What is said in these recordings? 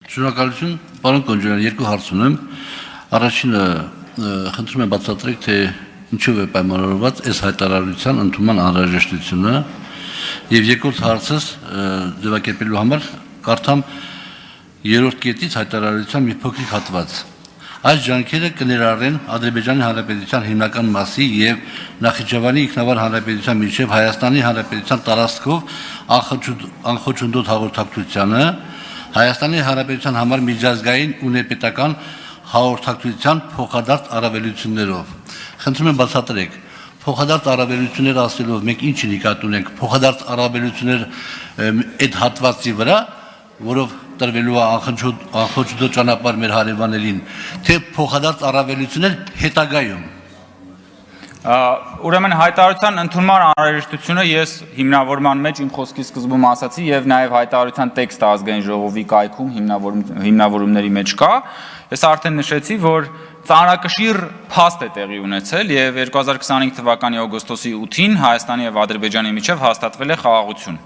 Շնորհակալություն, պարոն Կոնջոյան, երկու հարց ունեմ։ Առաջինը խնդրում եմ բացատրեք, թե ինչով է պայմանավորված այս հայտարարության ընդունման անհրաժեշտությունը, եւ երկրորդ հարցս ձևակերպելու համար կարդամ երրորդ կետից հայտարարության մի փոքրիկ հատված։ Այս ջանքերը կներառեն Ադրբեջանի Հանրապետության հիմնական մասի եւ Նախիջևանի ինքնավար հանրապետության միջև Հայաստանի Հանրապետության տարածքով անխոչնդոտ հաղորդակցությանը, Հայաստանի Հանրապետության համար միջազգային ու ներպետական հաղորդակցության փոխադարձ առավելություններով։ Խնդրում եմ բացատրեք, փոխադարձ առավելություններ ասելով մենք ինչ նկատի ունենք, փոխադարձ առավելություններ այդ հատվածի վրա, որով տրվելու է անխոչնդոտ ճանապարհ մեր հարևաններին, թե փոխադարձ առավելություններ հետագայում։ Ուրեմն հայտարարության ընդունման անհրաժեշտությունը ես հիմնավորման մեջ իմ խոսքի սկզբում ասացի եւ նաեւ հայտարարության տեքստը ազգային ժողովի կայքում հիմնավորումների մեջ կա։ Ես արդեն նշեցի, որ ծանրակշիռ փաստ է տեղի ունեցել եւ 2025 թվականի օգոստոսի 8-ին Հայաստանի եւ Ադրբեջանի միջև հաստատվել է խաղաղություն։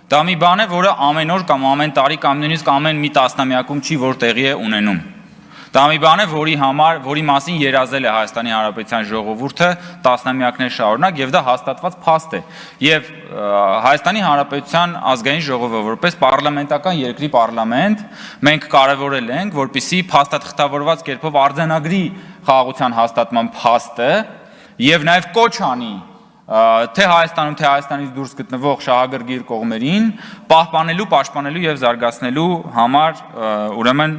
Դա մի բան է, որը ամեն օր կամ ամեն տարի կամ նույնիսկ ամեն մի տասնամյակում չի որ տեղի է ունենում։ Դա մի բան է, որի մասին երազել է Հայաստանի Հանրապետության ժողովուրդը տասնամյակներ շարունակ եւ դա հաստատված փաստ է։ Եվ Հայաստանի Հանրապետության ազգային ժողովը որպես պարլամենտական երկրի պարլամենտ մենք կարևորել ենք, որպիսի փաստաթղթավորված կերպով արձանագրի խաղաղության հաստատման փաստը եւ նաեւ կոչ անի թե Հայաստանում, թե Հայաստանից դուրս գտնվող շահագրգիռ կողմերին պահպանելու, պաշտպանելու եւ զարգացնելու համար ուրեմն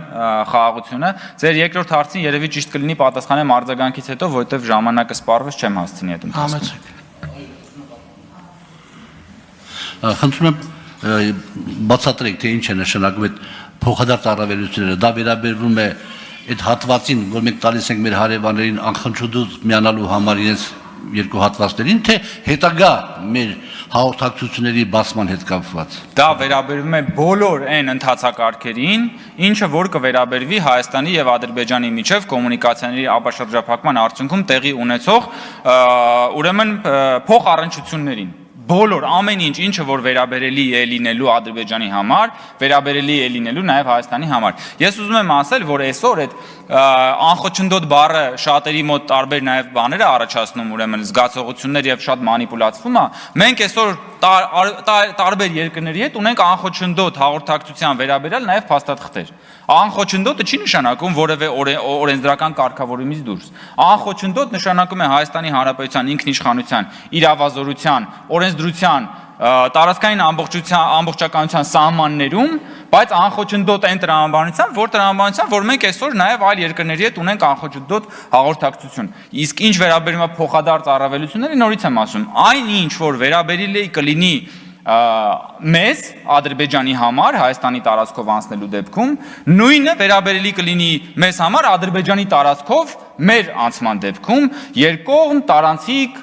խաղաղությունը։ Ձեր երկրորդ հարցին երևի ճիշտ կլինի պատասխանեմ արձագանքից հետո, որովհետեւ ժամանակը սպառվեց, չեմ հասցնի այդ ընթացքում։ Խնդրում եմ բացատրեք, թե ինչ է նշանակում այդ փոխադարձ առավելությունները։ Դա վերաբերվում է այդ հատվածին, որ մենք տալիս ենք մեր հարևաններին անխնչուդուց միանալու համար իրենց երկու հատվածներին, թե հետագա մեր հաղորդակցությունների բացման հետ կապված։ Դա վերաբերվում է բոլոր այն ընթացակարգերին, ինչը որ կվերաբերվի Հայաստանի եւ Ադրբեջանի միջև կոմունիկացիաների ապաշրջափակման արդյունքում տեղի ունեցող ուրեմն փոխառընչություններին։ Բոլոր ամեն ինչ, ինչը որ վերաբերելի է լինելու Ադրբեջանի համար, վերաբերելի է լինելու նաև Հայաստանի համար։ Ես ուզում եմ ասել, որ այսօր այդ անխոչնդոտ բառը շատերի մոտ տարբեր նաև բաներ է առաջացնում, ուրեմն զգացողություններ եւ շատ մանիպուլացվում է։ Մենք այսօր տարբեր երկրների հետ ունենք անխոչնդոտ հաղորդակցության վերաբերյալ նաև փաստաթղթեր։ Անխոչնդոտը չի նշանակում որևէ օրենսդրական կարգավորումից դուրս։ Անխոչնդոտ նշանակում է Հայաստանի Հանրապետության ինքնիշխանության, իրավազորության, օրենսդրության, տարածքային ամբողջականության սահմաններում, բայց անխոչնդոտ այն տրամաբանության, որ մենք այսօր նաև այլ երկրների հետ ունենք անխոչնդոտ հաղորդակցություն։ Իսկ ինչ վերաբերում է փոխադարձ առավելությունների, նորից եմ ասում, այն ինչ որ վերաբերելի կլինի մեզ Ադրբեջանի համար Հայաստանի տարածքով անցնելու դեպքում, նույնը վերաբերելի կլինի մեզ համար Ադրբեջանի տարածքով մեր անցման դեպքում, երկկողմ տարանցիկ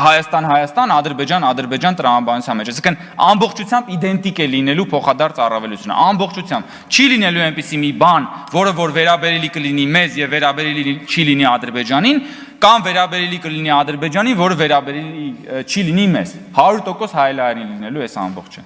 Հայաստան, Ադրբեջան տրամաբանության մեջ։ Այսինքն ամբողջությամբ իդենտիկ է լինելու փոխադարձ առավելությունը, ամբողջությամբ չի լինելու այնպիսի մի բան, որը որ վերաբերելի կլինի մեզ եւ վերաբերելի չի լինի Ադրբեջանին, կամ վերաբերելի կլինի Ադրբեջանին, որը վերաբերելի չի լինի մեզ։ 100% հայելային լինելու այս ամբողջը։